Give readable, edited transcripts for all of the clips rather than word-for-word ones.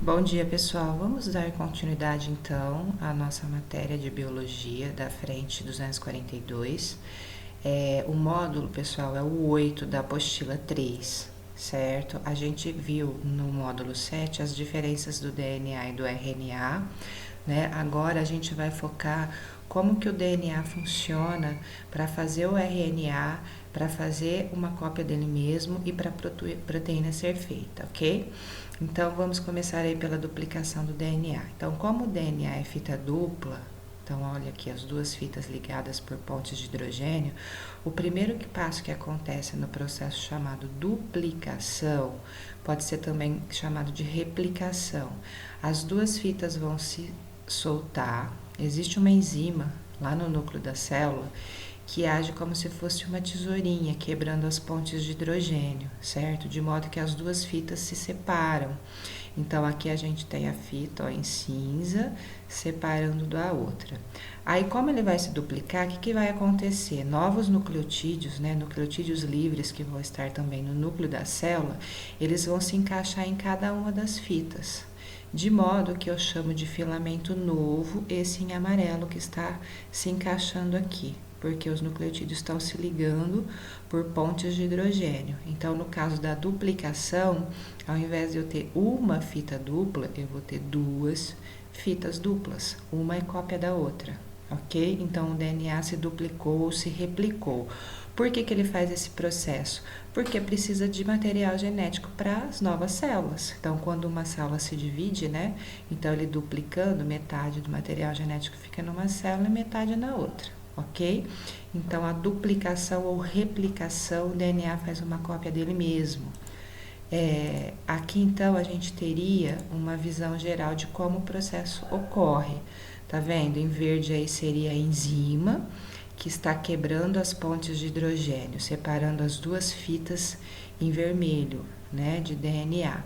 Bom dia, pessoal. Vamos dar continuidade então à nossa matéria de biologia da frente 242. O módulo, pessoal, é o 8 da apostila 3, certo? A gente viu no módulo 7 as diferenças do DNA e do RNA, né? Agora a gente vai focar como que o DNA funciona para fazer o RNA, para fazer uma cópia dele mesmo e para a proteína ser feita, ok? Então, vamos começar aí pela duplicação do DNA. Então, como o DNA é fita dupla, então olha aqui as duas fitas ligadas por pontes de hidrogênio, o primeiro passo que acontece no processo chamado duplicação, pode ser também chamado de replicação. As duas fitas vão se soltar, existe uma enzima lá no núcleo da célula que age como se fosse uma tesourinha, quebrando as pontes de hidrogênio, certo? De modo que as duas fitas se separam. Então, aqui a gente tem a fita em cinza, separando da outra. Aí, como ele vai se duplicar, o que vai acontecer? Novos nucleotídeos, né, nucleotídeos livres, que vão estar também no núcleo da célula, eles vão se encaixar em cada uma das fitas. De modo que eu chamo de filamento novo esse em amarelo que está se encaixando aqui, porque os nucleotídeos estão se ligando por pontes de hidrogênio. Então, no caso da duplicação, ao invés de eu ter uma fita dupla, eu vou ter duas fitas duplas. Uma é cópia da outra, ok? Então, o DNA se duplicou, se replicou. Por que ele faz esse processo? Porque precisa de material genético para as novas células. Então, quando uma célula se divide, né? Então, ele duplicando, metade do material genético fica numa célula e metade na outra, ok? Então, a duplicação ou replicação, o DNA faz uma cópia dele mesmo. Aqui, então, a gente teria uma visão geral de como o processo ocorre. Tá vendo? Em verde aí seria a enzima, que está quebrando as pontes de hidrogênio, separando as duas fitas em vermelho, né, de DNA.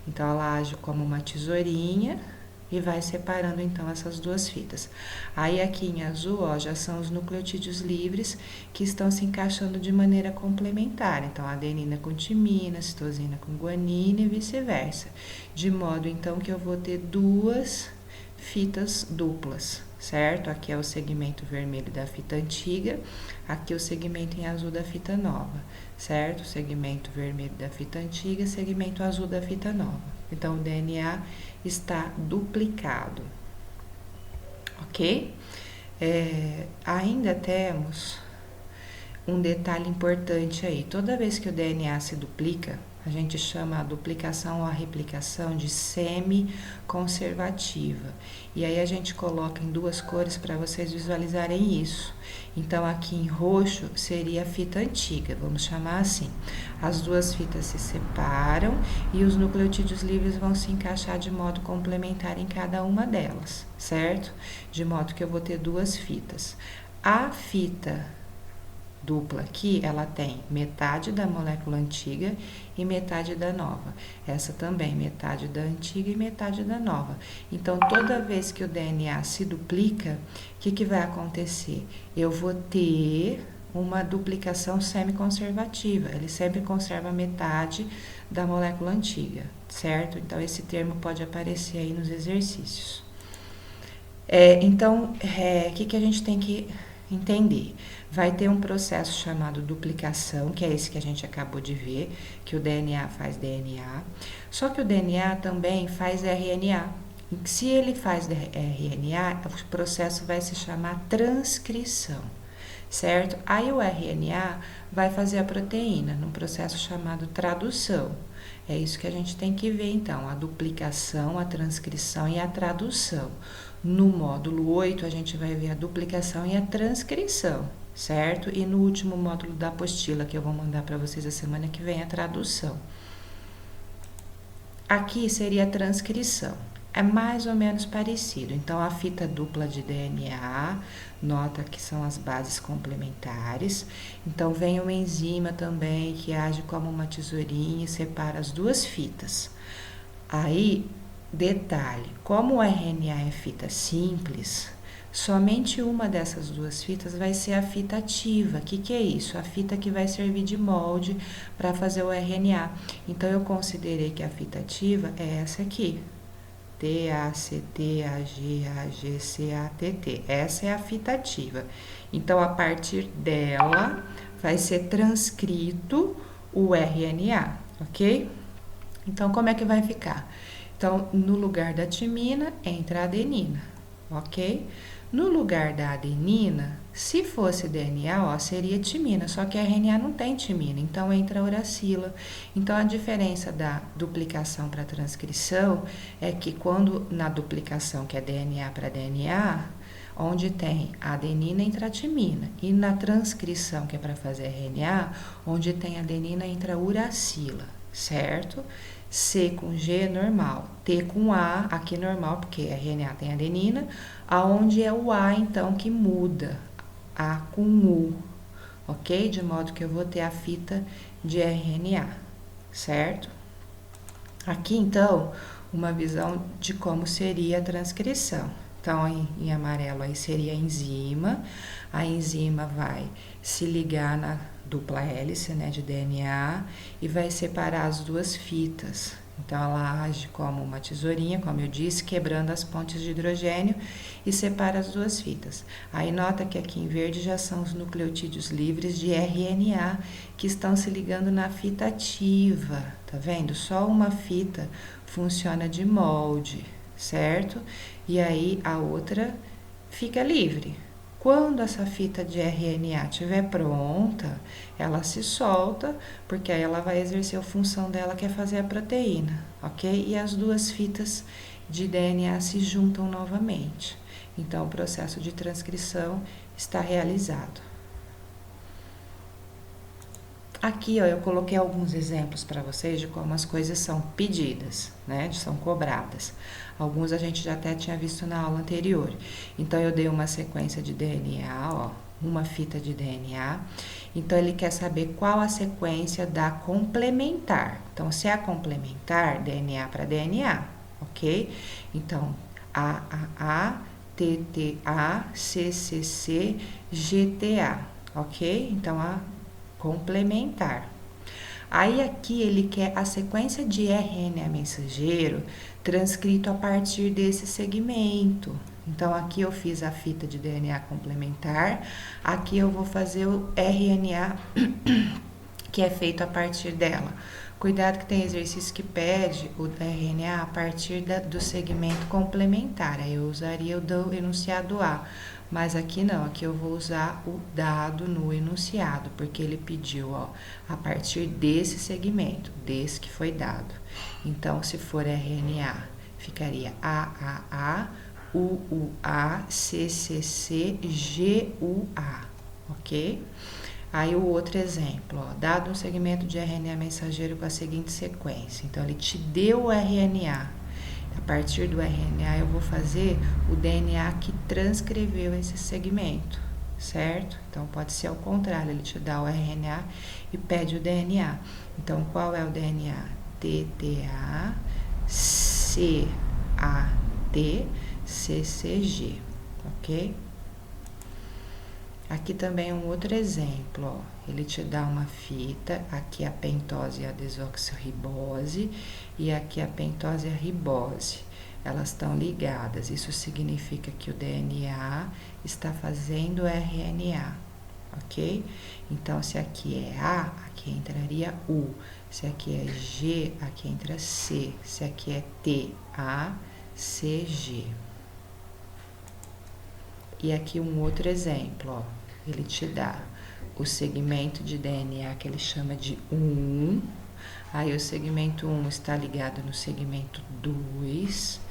Então, ela age como uma tesourinha e vai separando, então, essas duas fitas. Aí, aqui em azul, ó, já são os nucleotídeos livres que estão se encaixando de maneira complementar. Então, adenina com timina, citosina com guanina e vice-versa. De modo, então, que eu vou ter duas fitas duplas, certo? Aqui é o segmento vermelho da fita antiga, aqui o segmento em azul da fita nova, certo? Segmento vermelho da fita antiga, segmento azul da fita nova. Então, o DNA está duplicado, ok? Ainda temos um detalhe importante aí. Toda vez que o DNA se duplica, a gente chama a duplicação ou a replicação de semi-conservativa. E aí a gente coloca em duas cores para vocês visualizarem isso. Então, aqui em roxo seria a fita antiga, vamos chamar assim. As duas fitas se separam e os nucleotídeos livres vão se encaixar de modo complementar em cada uma delas, certo? De modo que eu vou ter duas fitas. A fita dupla aqui, ela tem metade da molécula antiga e metade da nova. Essa também, metade da antiga e metade da nova. Então, toda vez que o DNA se duplica, o que vai acontecer? Eu vou ter uma duplicação semi-conservativa. Ele sempre conserva metade da molécula antiga, certo? Então, esse termo pode aparecer aí nos exercícios. Então, o que a gente tem que entender? Vai ter um processo chamado duplicação, que é esse que a gente acabou de ver, que o DNA faz DNA. Só que o DNA também faz RNA. Se ele faz RNA, o processo vai se chamar transcrição, certo? Aí o RNA vai fazer a proteína, num processo chamado tradução. É isso que a gente tem que ver, então, a duplicação, a transcrição e a tradução. No módulo 8, a gente vai ver a duplicação e a transcrição, certo? E no último módulo da apostila, que eu vou mandar para vocês a semana que vem, a tradução. Aqui seria a transcrição. É mais ou menos parecido. Então, a fita dupla de DNA, nota que são as bases complementares. Então, vem uma enzima também que age como uma tesourinha e separa as duas fitas. Aí, detalhe, como o RNA é fita simples, somente uma dessas duas fitas vai ser a fita ativa. O que é isso? A fita que vai servir de molde para fazer o RNA. Então, eu considerei que a fita ativa é essa aqui, T, A, C, T, A, G, A, G, C, A, T, T. Essa é a fita ativa. Então, a partir dela, vai ser transcrito o RNA, ok? Então, como é que vai ficar? Então, no lugar da timina, entra a adenina, ok? No lugar da adenina, se fosse DNA, ó, seria timina, só que a RNA não tem timina, então entra a uracila. Então, a diferença da duplicação para transcrição é que quando na duplicação, que é DNA para DNA, onde tem a adenina, entra a timina. E na transcrição, que é para fazer RNA, onde tem a adenina, entra a uracila, certo? C com G normal, T com A, aqui normal, porque RNA tem adenina, aonde é o A, então, que muda, A com U, ok? De modo que eu vou ter a fita de RNA, certo? Aqui, então, uma visão de como seria a transcrição. Então, em amarelo aí seria a enzima vai se ligar na dupla hélice, né, de DNA e vai separar as duas fitas. Então, ela age como uma tesourinha, como eu disse, quebrando as pontes de hidrogênio e separa as duas fitas. Aí, nota que aqui em verde já são os nucleotídeos livres de RNA que estão se ligando na fita ativa, tá vendo? Só uma fita funciona de molde, certo? E aí, a outra fica livre. Quando essa fita de RNA estiver pronta, ela se solta, porque aí ela vai exercer a função dela, que é fazer a proteína, ok? E as duas fitas de DNA se juntam novamente. Então, o processo de transcrição está realizado. Aqui, ó, eu coloquei alguns exemplos para vocês de como as coisas são pedidas, né? São cobradas. Alguns a gente já até tinha visto na aula anterior. Então, eu dei uma sequência de DNA, ó, uma fita de DNA. Então, ele quer saber qual a sequência da complementar. Então, se é a complementar, DNA para DNA, ok? Então, A, T, T, A, C, C, C, G, T, A, ok? Então, a complementar. Aí aqui ele quer a sequência de RNA mensageiro transcrito a partir desse segmento. Então aqui eu fiz a fita de DNA complementar, aqui eu vou fazer o RNA que é feito a partir dela. Cuidado que tem exercício que pede o RNA a partir do segmento complementar. Aí eu usaria o do enunciado A. Mas aqui não, aqui eu vou usar o dado no enunciado, porque ele pediu, ó, a partir desse segmento, desse que foi dado. Então, se for RNA, ficaria AAA, UUA, CCC, GUA, ok? Aí o outro exemplo, ó, dado um segmento de RNA mensageiro com a seguinte sequência. Então, ele te deu o RNA. A partir do RNA, eu vou fazer o DNA que transcreveu esse segmento, certo? Então, pode ser ao contrário, ele te dá o RNA e pede o DNA. Então, qual é o DNA? TTA, CAT, CCG, ok? Aqui também um outro exemplo, ó. Ele te dá uma fita, aqui a pentose e a desoxirribose, e aqui a pentose e a ribose. Elas estão ligadas, isso significa que o DNA está fazendo RNA, ok? Então, se aqui é A, aqui entraria U. Se aqui é G, aqui entra C. Se aqui é T, A, C, G. E aqui um outro exemplo, ó. Ele te dá o segmento de DNA que ele chama de 1. Aí o segmento 1 está ligado no segmento 2.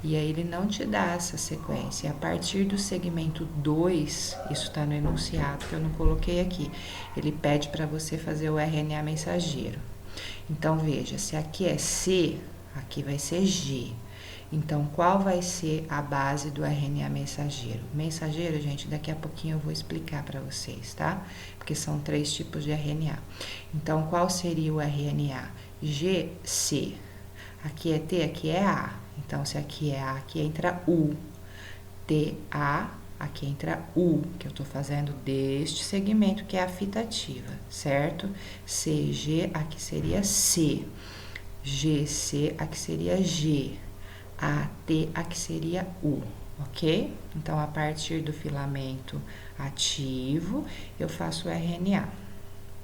E aí ele não te dá essa sequência. A partir do segmento 2, isso está no enunciado que eu não coloquei aqui, ele pede para você fazer o RNA mensageiro. Então, veja, se aqui é C, aqui vai ser G. Então, qual vai ser a base do RNA mensageiro? Mensageiro, gente, daqui a pouquinho eu vou explicar para vocês, tá? Porque são 3 tipos de RNA. Então, qual seria o RNA? GC. Aqui é T, aqui é A. Então, se aqui é A, aqui entra U. TA, aqui entra U, que eu estou fazendo deste segmento, que é a fita ativa, certo? CG, aqui seria C. GC, aqui seria G. A, T, aqui seria U, ok? Então, a partir do filamento ativo, eu faço o RNA.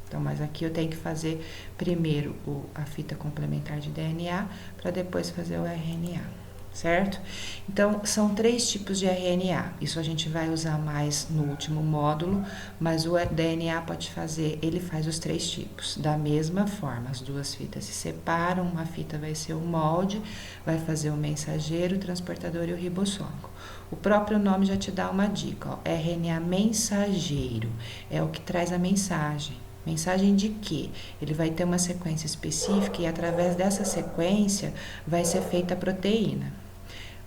Então, mas aqui eu tenho que fazer primeiro a fita complementar de DNA para depois fazer o RNA, certo? Então, são 3 tipos de RNA. Isso a gente vai usar mais no último módulo, mas o DNA pode fazer, ele faz os 3 tipos da mesma forma. As 2 fitas se separam, uma fita vai ser o molde, vai fazer o mensageiro, o transportador e o ribossômico. O próprio nome já te dá uma dica, ó, RNA mensageiro, é o que traz a mensagem. Mensagem de quê? Ele vai ter uma sequência específica e através dessa sequência vai ser feita a proteína.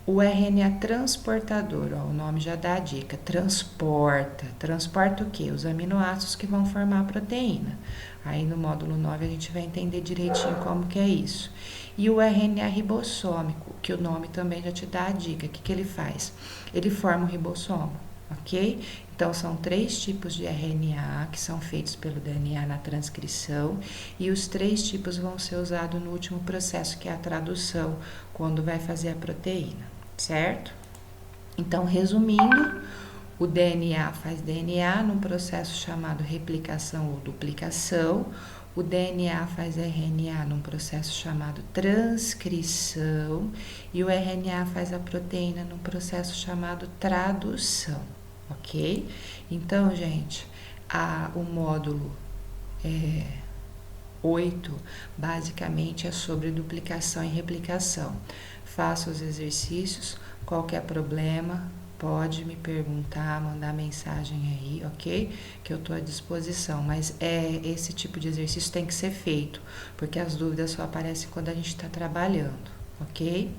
O RNA transportador, ó, o nome já dá a dica, transporta. Transporta o quê? Os aminoácidos que vão formar a proteína. Aí no módulo 9 a gente vai entender direitinho como que é isso. E o RNA ribossômico, que o nome também já te dá a dica. O que ele faz? Ele forma o ribossomo, ok? Então, são 3 tipos de RNA que são feitos pelo DNA na transcrição e os 3 tipos vão ser usados no último processo, que é a tradução, quando vai fazer a proteína, certo? Então, resumindo, o DNA faz DNA num processo chamado replicação ou duplicação, o DNA faz RNA num processo chamado transcrição e o RNA faz a proteína num processo chamado tradução. Ok? Então, gente, o módulo 8 basicamente é sobre duplicação e replicação. Faça os exercícios, qualquer problema, pode me perguntar, mandar mensagem aí, ok? Que eu estou à disposição, mas esse tipo de exercício tem que ser feito, porque as dúvidas só aparecem quando a gente está trabalhando, ok?